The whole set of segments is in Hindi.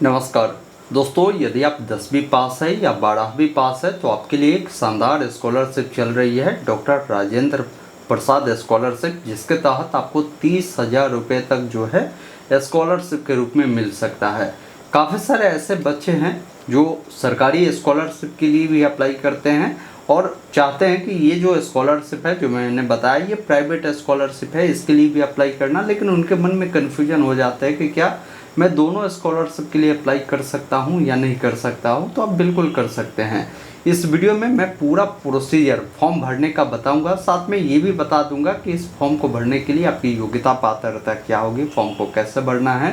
नमस्कार दोस्तों, यदि आप 10वीं पास है या 12वीं पास है तो आपके लिए एक शानदार स्कॉलरशिप चल रही है, डॉक्टर राजेंद्र प्रसाद स्कॉलरशिप, जिसके तहत आपको 30,000 रुपये तक जो है स्कॉलरशिप के रूप में मिल सकता है। काफ़ी सारे ऐसे बच्चे हैं जो सरकारी स्कॉलरशिप के लिए भी अप्लाई करते हैं और चाहते हैं कि ये जो स्कॉलरशिप है जो मैंने बताया ये प्राइवेट स्कॉलरशिप है, इसके लिए भी अप्लाई करना, लेकिन उनके मन में कन्फ्यूजन हो जाता है कि क्या मैं दोनों स्कॉलरशिप के लिए अप्लाई कर सकता हूं या नहीं कर सकता हूं। तो आप बिल्कुल कर सकते हैं। इस वीडियो में मैं पूरा प्रोसीजर फॉर्म भरने का बताऊंगा, साथ में ये भी बता दूंगा कि इस फॉर्म को भरने के लिए आपकी योग्यता पात्रता क्या होगी, फॉर्म को कैसे भरना है,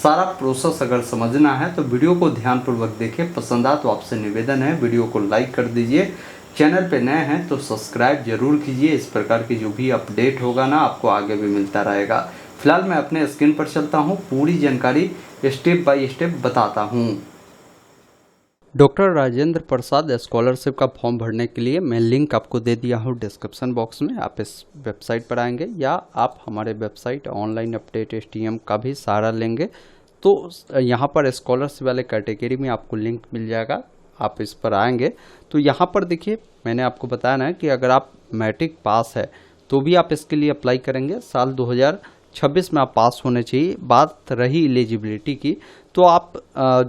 सारा प्रोसेस अगर समझना है तो वीडियो को ध्यानपूर्वक देखिए। पसंद आ तो आपसे निवेदन है वीडियो को लाइक कर दीजिए, चैनल पे नए हैं तो सब्सक्राइब जरूर कीजिए। इस प्रकार की जो भी अपडेट होगा ना आपको आगे भी मिलता रहेगा। फिलहाल मैं अपने स्क्रीन पर चलता हूँ, पूरी जानकारी स्टेप बाय स्टेप बताता हूँ। डॉक्टर राजेंद्र प्रसाद स्कॉलरशिप का फॉर्म भरने के लिए मैं लिंक आपको दे दिया हूँ डिस्क्रिप्शन बॉक्स में। आप इस वेबसाइट पर आएंगे या आप हमारे वेबसाइट ऑनलाइन अपडेट STM का भी सहारा लेंगे तो यहाँ पर स्कॉलरशिप वाले कैटेगरी में आपको लिंक मिल जाएगा। आप इस पर आएंगे तो यहाँ पर देखिए, मैंने आपको बताया ना कि अगर आप मैट्रिक पास है तो भी आप इसके लिए अप्लाई करेंगे। साल 2026 में आप पास होने चाहिए। बात रही एलिजिबिलिटी की तो आप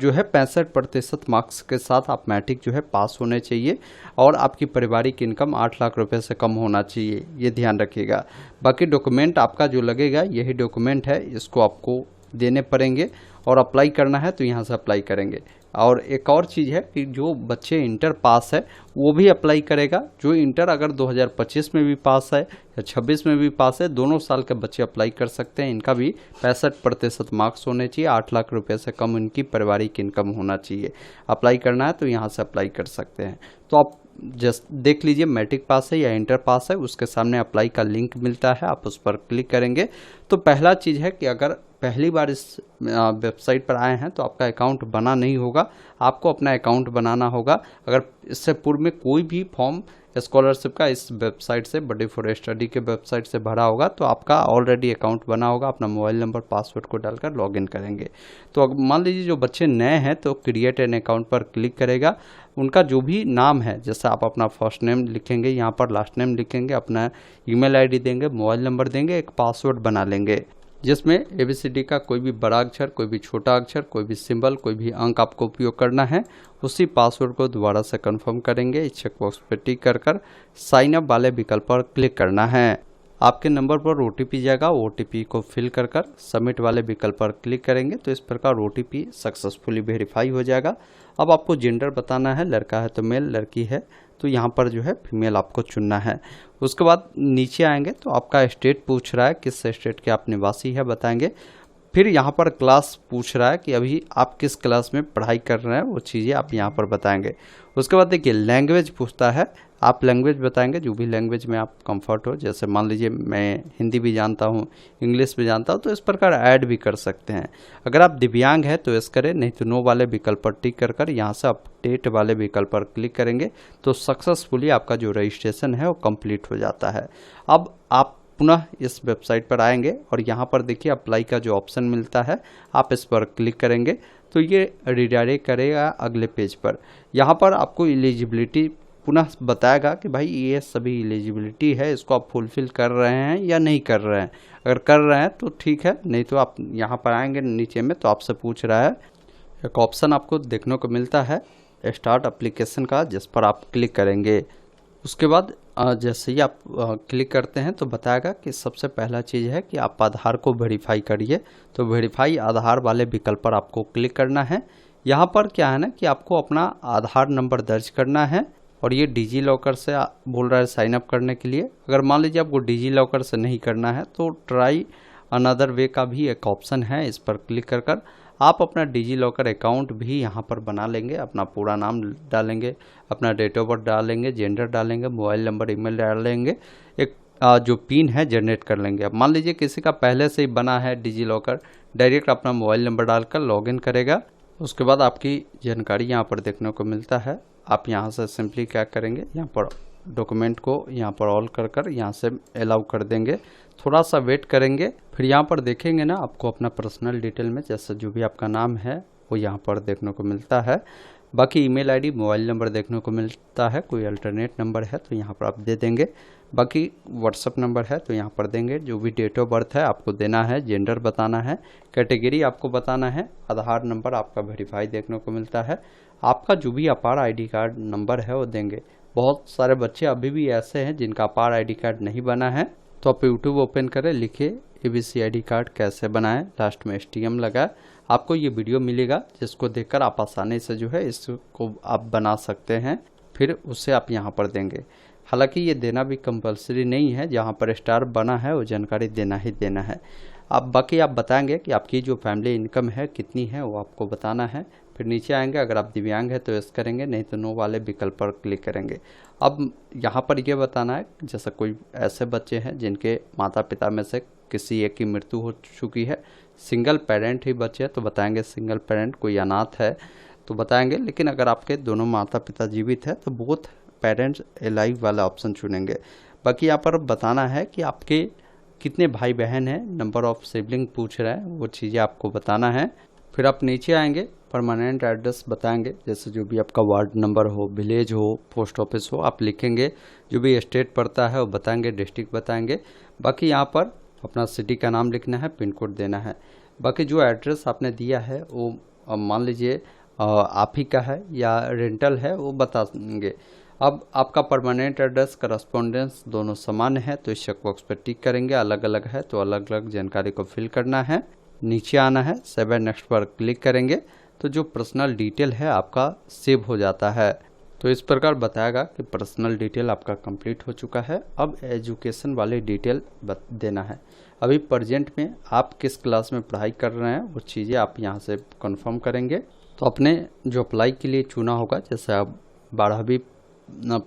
जो है 65% मार्क्स के साथ आप मैट्रिक जो है पास होने चाहिए और आपकी पारिवारिक इनकम 8 लाख रुपए से कम होना चाहिए, ये ध्यान रखिएगा। बाकी डॉक्यूमेंट आपका जो लगेगा यही डॉक्यूमेंट है, इसको आपको देने पड़ेंगे और अप्लाई करना है तो यहाँ से अप्लाई करेंगे। और एक और चीज़ है कि जो बच्चे इंटर पास है वो भी अप्लाई करेगा। जो इंटर अगर 2025 में भी पास है या 26 में भी पास है, दोनों साल के बच्चे अप्लाई कर सकते हैं। इनका भी 65% मार्क्स होने चाहिए, 8 लाख रुपए से कम इनकी पारिवारिक इनकम होना चाहिए। अप्लाई करना है तो यहाँ से अप्लाई कर सकते हैं। तो आप जस्ट देख लीजिए, मैट्रिक पास है या इंटर पास है, उसके सामने अप्लाई का लिंक मिलता है, आप उस पर क्लिक करेंगे। तो पहला चीज़ है कि अगर पहली बार इस वेबसाइट पर आए हैं तो आपका अकाउंट बना नहीं होगा, आपको अपना अकाउंट बनाना होगा। अगर इससे पूर्व में कोई भी फॉर्म स्कॉलरशिप का इस वेबसाइट से, बडी फॉर स्टडी के वेबसाइट से भरा होगा तो आपका ऑलरेडी अकाउंट बना होगा। अपना मोबाइल नंबर पासवर्ड को डालकर लॉगिन करेंगे। तो अगर मान लीजिए जो बच्चे नए हैं तो क्रिएट एन अकाउंट पर क्लिक करेगा। उनका जो भी नाम है, जैसे आप अपना फर्स्ट नेम लिखेंगे, यहाँ पर लास्ट नेम लिखेंगे, अपना ईमेल आईडी देंगे, मोबाइल नंबर देंगे, एक पासवर्ड बना लेंगे जिसमें ABCD का कोई भी बड़ा अक्षर, कोई भी छोटा अक्षर, कोई भी सिंबल, कोई भी अंक आपको उपयोग करना है। उसी पासवर्ड को दोबारा से कंफर्म करेंगे। इस चेकबॉक्स पर टिक कर साइन अप वाले विकल्प पर क्लिक करना है। आपके नंबर पर OTP जाएगा, OTP को फिल कर सबमिट वाले विकल्प पर क्लिक करेंगे तो इस प्रकार OTP सक्सेसफुली वेरीफाई हो जाएगा। अब आपको जेंडर बताना है, लड़का है तो मेल, लड़की है तो यहाँ पर जो है फीमेल आपको चुनना है। उसके बाद नीचे आएंगे तो आपका स्टेट पूछ रहा है, किस स्टेट के आप निवासी है बताएंगे। फिर यहाँ पर क्लास पूछ रहा है कि अभी आप किस क्लास में पढ़ाई कर रहे हैं, वो चीज़ें आप यहाँ पर बताएंगे। उसके बाद देखिए लैंग्वेज पूछता है, आप लैंग्वेज बताएंगे जो भी लैंग्वेज में आप कंफर्ट हो। जैसे मान लीजिए मैं हिंदी भी जानता हूँ, इंग्लिश भी जानता हूँ, तो इस प्रकार ऐड भी कर सकते हैं। अगर आप दिव्यांग हैं तो यस करें, नहीं तो नो वाले विकल्प पर टिक कर यहाँ से अपडेट वाले विकल्प पर क्लिक करेंगे तो सक्सेसफुली आपका जो रजिस्ट्रेशन है वो कंप्लीट हो जाता है। अब आप पुनः इस वेबसाइट पर आएंगे और यहाँ पर देखिए अप्लाई का जो ऑप्शन मिलता है, आप इस पर क्लिक करेंगे तो ये रिडायरेक्ट करेगा अगले पेज पर। यहाँ पर आपको एलिजिबिलिटी पुनः बताएगा कि भाई ये सभी एलिजिबिलिटी है, इसको आप फुलफिल कर रहे हैं या नहीं कर रहे हैं। अगर कर रहे हैं तो ठीक है, नहीं तो आप यहाँ पर आएंगे नीचे में तो आपसे पूछ रहा है, एक ऑप्शन आपको देखने को मिलता है स्टार्ट एप्लीकेशन का, जिस पर आप क्लिक करेंगे। उसके बाद जैसे ही आप क्लिक करते हैं तो बताएगा कि सबसे पहला चीज़ है कि आप आधार को वेरीफाई करिए। तो वेरीफाई आधार वाले विकल्प पर आपको क्लिक करना है। यहाँ पर क्या है ना कि आपको अपना आधार नंबर दर्ज करना है और ये डिजी लॉकर से बोल रहा है साइन अप करने के लिए। अगर मान लीजिए आपको डिजी लॉकर से नहीं करना है तो ट्राई अनदर वे का भी एक ऑप्शन है, इस पर क्लिक कर आप अपना डिजी लॉकर अकाउंट भी यहाँ पर बना लेंगे। अपना पूरा नाम डालेंगे, अपना डेट ऑफ बर्थ डालेंगे, जेंडर डालेंगे, मोबाइल नंबर, ईमेल डालेंगे, एक जो पिन है जनरेट कर लेंगे। अब मान लीजिए किसी का पहले से ही बना है डिजी लॉकर, डायरेक्ट अपना मोबाइल नंबर डालकर लॉगिन करेगा। उसके बाद आपकी जानकारी यहाँ पर देखने को मिलता है। आप यहाँ से सिंपली क्या करेंगे, यहाँ पर डॉक्यूमेंट को यहाँ पर ऑल कर यहाँ से अलाउ कर देंगे। थोड़ा सा वेट करेंगे, फिर यहाँ पर देखेंगे ना आपको अपना पर्सनल डिटेल में, जैसे जो भी आपका नाम है वो यहाँ पर देखने को मिलता है। बाकी ईमेल आईडी, मोबाइल नंबर देखने को मिलता है। कोई अल्टरनेट नंबर है तो यहाँ पर आप दे देंगे। बाकी व्हाट्सअप नंबर है तो यहाँ पर देंगे। जो भी डेट ऑफ बर्थ है आपको देना है, जेंडर बताना है, कैटेगरी आपको बताना है, आधार नंबर आपका वेरीफाई देखने को मिलता है। आपका जो भी अपार आईडी कार्ड नंबर है वो देंगे। बहुत सारे बच्चे अभी भी ऐसे हैं जिनका अपार आईडी कार्ड नहीं बना है, तो आप यूट्यूब ओपन करें, लिखिए ABC आईडी कार्ड कैसे बनाएं, लास्ट में STM लगाए, आपको ये वीडियो मिलेगा जिसको देखकर आप आसानी से जो है इसको आप बना सकते हैं। फिर उसे आप यहाँ पर देंगे। हालांकि ये देना भी कंपलसरी नहीं है, जहाँ पर स्टार बना है वो जानकारी देना ही देना है। अब बाकी आप बताएंगे कि आपकी जो फैमिली इनकम है कितनी है वो आपको बताना है। फिर नीचे आएंगे, अगर आप दिव्यांग है तो यस करेंगे, नहीं तो नो वाले विकल्प पर क्लिक करेंगे। अब यहाँ पर ये बताना है, जैसे कोई ऐसे बच्चे हैं जिनके माता पिता में से किसी एक की मृत्यु हो चुकी है, सिंगल पेरेंट ही बच्चे हैं तो बताएंगे सिंगल पेरेंट। कोई अनाथ है तो बताएंगे। लेकिन अगर आपके दोनों माता पिता जीवित है तो बोथ पेरेंट्स एलाइव वाला ऑप्शन चुनेंगे। बाकी यहाँ पर बताना है कि आपके कितने भाई बहन हैं, नंबर ऑफ सिबलिंग पूछ रहा है, वो चीज़ें आपको बताना है। फिर आप नीचे आएंगे, परमानेंट एड्रेस बताएंगे, जैसे जो भी आपका वार्ड नंबर हो, विलेज हो, पोस्ट ऑफिस हो, आप लिखेंगे। जो भी स्टेट पड़ता है वो बताएंगे, डिस्ट्रिक्ट बताएंगे। बाकी यहाँ पर अपना सिटी का नाम लिखना है, पिन कोड देना है। बाकी जो एड्रेस आपने दिया है वो मान लीजिए आप ही का है या रेंटल है वो बताएंगे। अब आपका परमानेंट एड्रेस, करस्पॉन्डेंस दोनों समान है तो इस चेक बॉक्स पर टिक करेंगे। अलग अलग है तो अलग अलग जानकारी को फिल करना है। नीचे आना है, सेव एंड नेक्स्ट पर क्लिक करेंगे तो जो पर्सनल डिटेल है आपका सेव हो जाता है। तो इस प्रकार बताएगा कि पर्सनल डिटेल आपका कंप्लीट हो चुका है। अब एजुकेशन वाली डिटेल देना है। अभी प्रेजेंट में आप किस क्लास में पढ़ाई कर रहे हैं वो चीज़ें आप यहाँ से कंफर्म करेंगे। तो अपने जो अप्लाई के लिए चुना होगा, जैसे आप 12वीं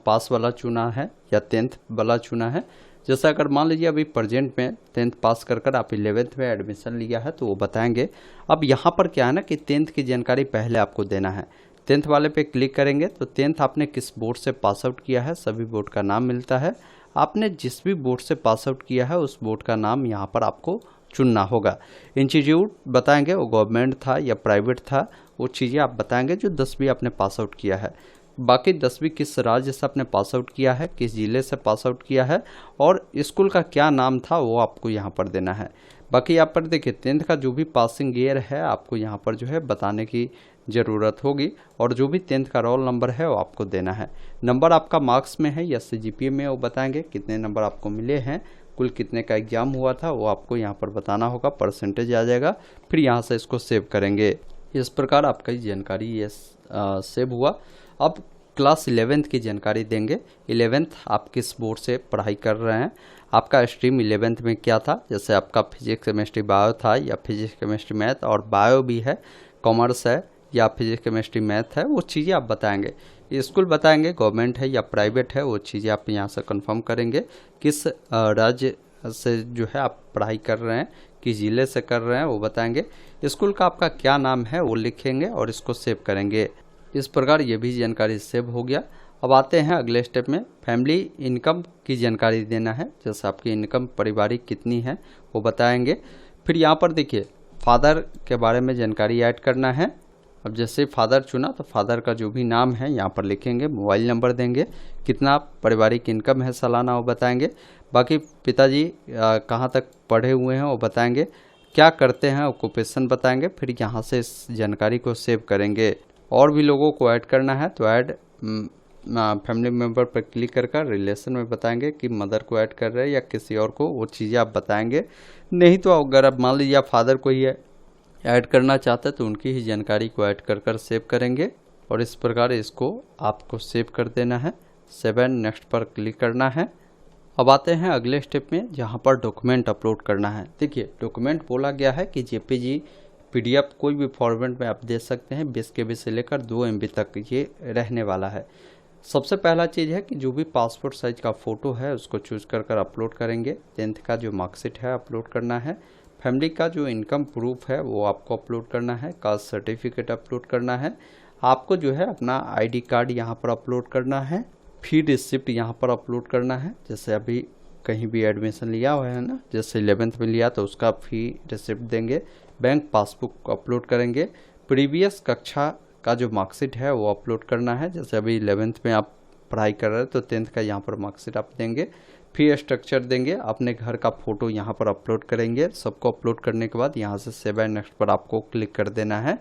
पास वाला चुना है या 10th वाला चुना है। जैसे अगर मान लीजिए अभी प्रेजेंट में 10th पास कर आप 11th में एडमिशन लिया है तो वो बताएंगे। अब यहाँ पर क्या है ना कि 10th की जानकारी पहले आपको देना है। 10th वाले पे क्लिक करेंगे तो 10th आपने किस बोर्ड से पास आउट किया है, सभी बोर्ड का नाम मिलता है। आपने जिस भी बोर्ड से पास आउट किया है उस बोर्ड का नाम यहाँ पर आपको चुनना होगा। इंस्टीट्यूट बताएंगे वो गवर्नमेंट था या प्राइवेट था, वो चीज़ें आप बताएंगे। जो 10वीं आपने पास आउट किया है, बाकी 10वीं किस राज्य से आपने पास आउट किया है, किस जिले से पास आउट किया है और स्कूल का क्या नाम था वो आपको यहाँ पर देना है। बाकी यहाँ पर देखिए 10th का जो भी पासिंग ईयर है आपको यहाँ पर जो है बताने की ज़रूरत होगी। और जो भी 10th का रोल नंबर है वो आपको देना है। नंबर आपका मार्क्स में है या CGPA में वो बताएंगे। कितने नंबर आपको मिले हैं, कुल कितने का एग्ज़ाम हुआ था वो आपको यहाँ पर बताना होगा, परसेंटेज आ जाएगा। फिर यहाँ से इसको सेव करेंगे। इस प्रकार आपका जानकारी ये सेव हुआ। अब क्लास 11th की जानकारी देंगे। 11th आप किस बोर्ड से पढ़ाई कर रहे हैं, आपका स्ट्रीम 11th में क्या था, जैसे आपका फिजिक्स केमिस्ट्री बायो था या फिजिक्स केमिस्ट्री मैथ और बायो भी है, कॉमर्स है या फिजिक्स केमिस्ट्री मैथ है, वो चीज़ें आप बताएंगे। स्कूल बताएंगे गवर्नमेंट है या प्राइवेट है, वो चीज़ें आप यहाँ से कंफर्म करेंगे। किस राज्य से जो है आप पढ़ाई कर रहे हैं, किस ज़िले से कर रहे हैं वो बताएंगे। स्कूल का आपका क्या नाम है वो लिखेंगे और इसको सेव करेंगे। इस प्रकार ये भी जानकारी सेव हो गया। अब आते हैं अगले स्टेप में, फैमिली इनकम की जानकारी देना है। जैसे आपकी इनकम पारिवारिक कितनी है वो बताएंगे। फिर यहाँ पर देखिए फादर के बारे में जानकारी ऐड करना है। अब जैसे फादर चुना तो फादर का जो भी नाम है यहाँ पर लिखेंगे, मोबाइल नंबर देंगे, कितना पारिवारिक इनकम है सालाना वो बताएंगे। बाकी पिताजी कहाँ तक पढ़े हुए हैं वो बताएंगे, क्या करते हैं ऑक्यूपेशन बताएंगे। फिर यहाँ से इस जानकारी को सेव करेंगे। और भी लोगों को ऐड करना है तो ऐड फैमिली मेम्बर पर क्लिक कर रिलेशन में बताएंगे कि मदर को ऐड कर रहे हैं या किसी और को, वो चीज़ें आप बताएंगे। नहीं तो अगर आप मान लीजिए आप फादर को ही ऐड करना चाहते हैं तो उनकी ही जानकारी को ऐड कर सेव करेंगे। और इस प्रकार इसको आपको सेव कर देना है। सेव एंड नेक्स्ट पर क्लिक करना है। अब आते हैं अगले स्टेप में, जहाँ पर डॉक्यूमेंट अपलोड करना है। देखिए डॉक्यूमेंट बोला गया है कि JPG PDF कोई भी फॉर्मेट में आप दे सकते हैं। 20 KB से लेकर 2 MB तक ये रहने वाला है। सबसे पहला चीज़ है कि जो भी पासपोर्ट साइज का फ़ोटो है उसको चूज कर अपलोड करेंगे। 10th का जो मार्कशीट है अपलोड करना है। फैमिली का जो इनकम प्रूफ है वो आपको अपलोड करना है। कास्ट सर्टिफिकेट अपलोड करना है। आपको जो है अपना ID कार्ड यहाँ पर अपलोड करना है। फी रिसिप्ट यहाँ पर अपलोड करना है। जैसे अभी कहीं भी एडमिशन लिया हुआ है ना, जैसे 11th में लिया तो उसका फी रिसिप्ट देंगे। बैंक पासबुक अपलोड करेंगे। प्रीवियस कक्षा का जो मार्कशीट है वो अपलोड करना है। जैसे अभी 11th में आप पढ़ाई कर रहे हैं तो 10th का यहाँ पर मार्कशीट आप देंगे। फी स्ट्रक्चर देंगे, अपने घर का फ़ोटो यहाँ पर अपलोड करेंगे। सबको अपलोड करने के बाद यहाँ से सेव एंड नेक्स्ट पर आपको क्लिक कर देना है।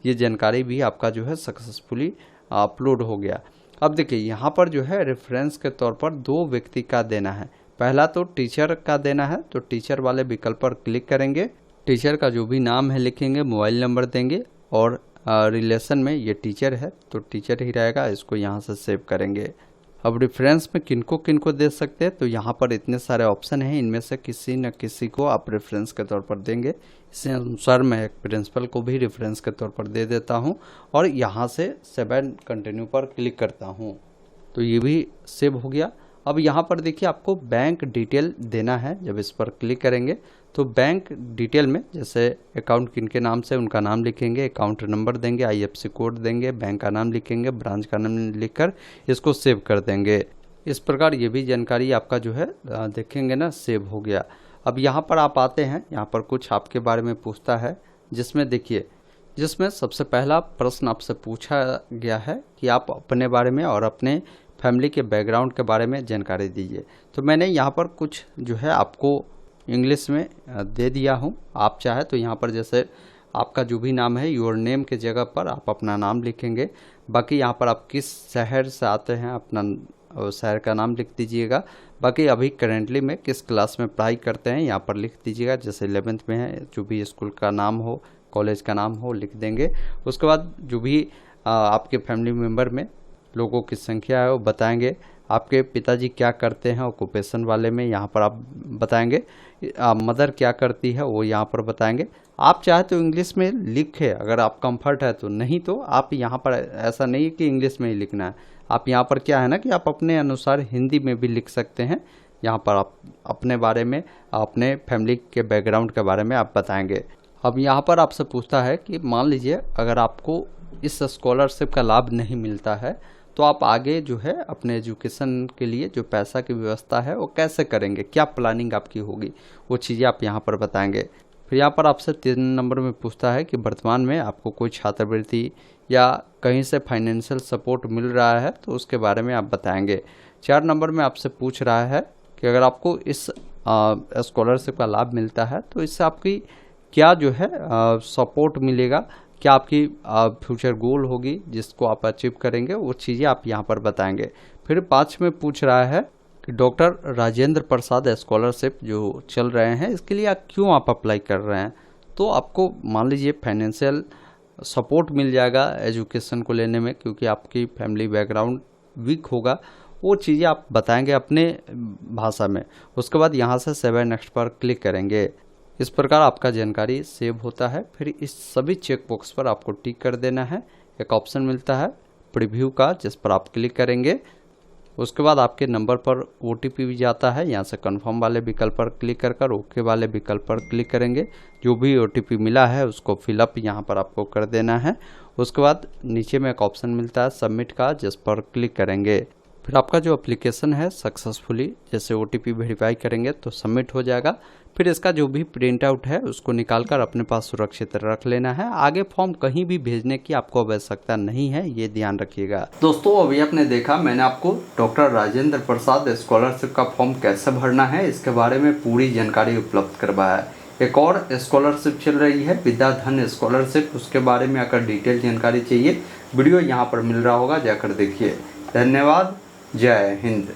ये जानकारी भी आपका जो है सक्सेसफुली अपलोड हो गया। अब देखिए यहाँ पर जो है रेफरेंस के तौर पर 2 व्यक्ति का देना है। पहला तो टीचर का देना है, तो टीचर वाले विकल्प पर क्लिक करेंगे। टीचर का जो भी नाम है लिखेंगे, मोबाइल नंबर देंगे और रिलेशन में ये टीचर है तो टीचर ही रहेगा, इसको यहाँ से सेव करेंगे। अब रेफरेंस में किनको किनको दे सकते हैं, तो यहाँ पर इतने सारे ऑप्शन हैं, इनमें से किसी न किसी को आप रेफरेंस के तौर पर देंगे। इसी अनुसार मैं एक प्रिंसिपल को भी रेफरेंस के तौर पर दे देता हूँ और यहाँ से सेव एंड कंटिन्यू पर क्लिक करता हूँ, तो ये भी सेव हो गया। अब यहाँ पर देखिए आपको बैंक डिटेल देना है। जब इस पर क्लिक करेंगे तो बैंक डिटेल में जैसे अकाउंट किनके नाम से उनका नाम लिखेंगे, अकाउंट नंबर देंगे, IFSC कोड देंगे, बैंक का नाम लिखेंगे, ब्रांच का नाम लिखकर इसको सेव कर देंगे। इस प्रकार ये भी जानकारी आपका जो है देखेंगे ना सेव हो गया। अब यहाँ पर आप आते हैं, यहाँ पर कुछ आपके बारे में पूछता है, जिसमें सबसे पहला प्रश्न आपसे पूछा गया है कि आप अपने बारे में और अपने फैमिली के बैकग्राउंड के बारे में जानकारी दीजिए। तो मैंने यहाँ पर कुछ जो है आपको इंग्लिश में दे दिया हूँ। आप चाहे तो यहाँ पर जैसे आपका जो भी नाम है, योर नेम के जगह पर आप अपना नाम लिखेंगे। बाकी यहाँ पर आप किस शहर से आते हैं अपना शहर का नाम लिख दीजिएगा। बाकी अभी करेंटली में किस क्लास में पढ़ाई करते हैं यहाँ पर लिख दीजिएगा। जैसे 11th में है, जो भी स्कूल का नाम हो, कॉलेज का नाम हो, लिख देंगे। उसके बाद जो भी आपके फैमिली मेम्बर में लोगों की संख्या है वो बताएंगे। आपके पिताजी क्या करते हैं ऑक्यूपेशन वाले में यहाँ पर आप बताएंगे। मदर क्या करती है वो यहाँ पर बताएंगे। आप चाहे तो इंग्लिश में लिखें अगर आप कंफर्ट है तो, नहीं तो आप यहाँ पर ऐसा नहीं है कि इंग्लिश में ही लिखना है। आप यहाँ पर क्या है ना कि आप अपने अनुसार हिंदी में भी लिख सकते हैं। यहाँ पर आप अपने बारे में, अपने फैमिली के बैकग्राउंड के बारे में आप बताएंगे। अब यहाँ पर आपसे पूछता है कि मान लीजिए अगर आपको इस स्कॉलरशिप का लाभ नहीं मिलता है तो आप आगे जो है अपने एजुकेशन के लिए जो पैसा की व्यवस्था है वो कैसे करेंगे, क्या प्लानिंग आपकी होगी, वो चीज़ें आप यहाँ पर बताएंगे। फिर यहाँ पर आपसे 3 नंबर में पूछता है कि वर्तमान में आपको कोई छात्रवृत्ति या कहीं से फाइनेंशियल सपोर्ट मिल रहा है तो उसके बारे में आप बताएंगे। 4 नंबर में आपसे पूछ रहा है कि अगर आपको इस स्कॉलरशिप का लाभ मिलता है तो इससे आपकी क्या जो है सपोर्ट मिलेगा, क्या आपकी फ्यूचर गोल होगी जिसको आप अचीव करेंगे, वो चीज़ें आप यहाँ पर बताएंगे। फिर 5 में पूछ रहा है कि डॉक्टर राजेंद्र प्रसाद स्कॉलरशिप जो चल रहे हैं इसके लिए क्यों आप अप्लाई कर रहे हैं। तो आपको मान लीजिए फाइनेंशियल सपोर्ट मिल जाएगा एजुकेशन को लेने में, क्योंकि आपकी फैमिली बैकग्राउंड वीक होगा, वो चीज़ें आप बताएंगे अपने भाषा में। उसके बाद यहाँ से सेव एंड नेक्स्ट पर क्लिक करेंगे। इस प्रकार आपका जानकारी सेव होता है। फिर इस सभी चेक बॉक्स पर आपको टिक कर देना है। एक ऑप्शन मिलता है प्रीव्यू का, जिस पर आप क्लिक करेंगे। उसके बाद आपके नंबर पर OTP भी जाता है। यहाँ से कंफर्म वाले विकल्प पर क्लिक कर ओके वाले विकल्प पर क्लिक करेंगे। जो भी OTP मिला है उसको फिलअप यहाँ पर आपको कर देना है। उसके बाद नीचे में एक ऑप्शन मिलता है सबमिट का, जिस पर क्लिक करेंगे। फिर आपका जो एप्लीकेशन है सक्सेसफुली जैसे OTP वेरीफाई करेंगे तो सबमिट हो जाएगा। फिर इसका जो भी प्रिंट आउट है उसको निकालकर अपने पास सुरक्षित रख लेना है। आगे फॉर्म कहीं भी भेजने की आपको आवश्यकता नहीं है, ये ध्यान रखिएगा। दोस्तों अभी आपने देखा, मैंने आपको डॉक्टर राजेंद्र प्रसाद स्कॉलरशिप का फॉर्म कैसे भरना है इसके बारे में पूरी जानकारी उपलब्ध करवाया है। एक और स्कॉलरशिप चल रही है विद्याधन स्कॉलरशिप, उसके बारे में अगर डिटेल जानकारी चाहिए वीडियो यहाँ पर मिल रहा होगा, जाकर देखिए। धन्यवाद। जय हिंद।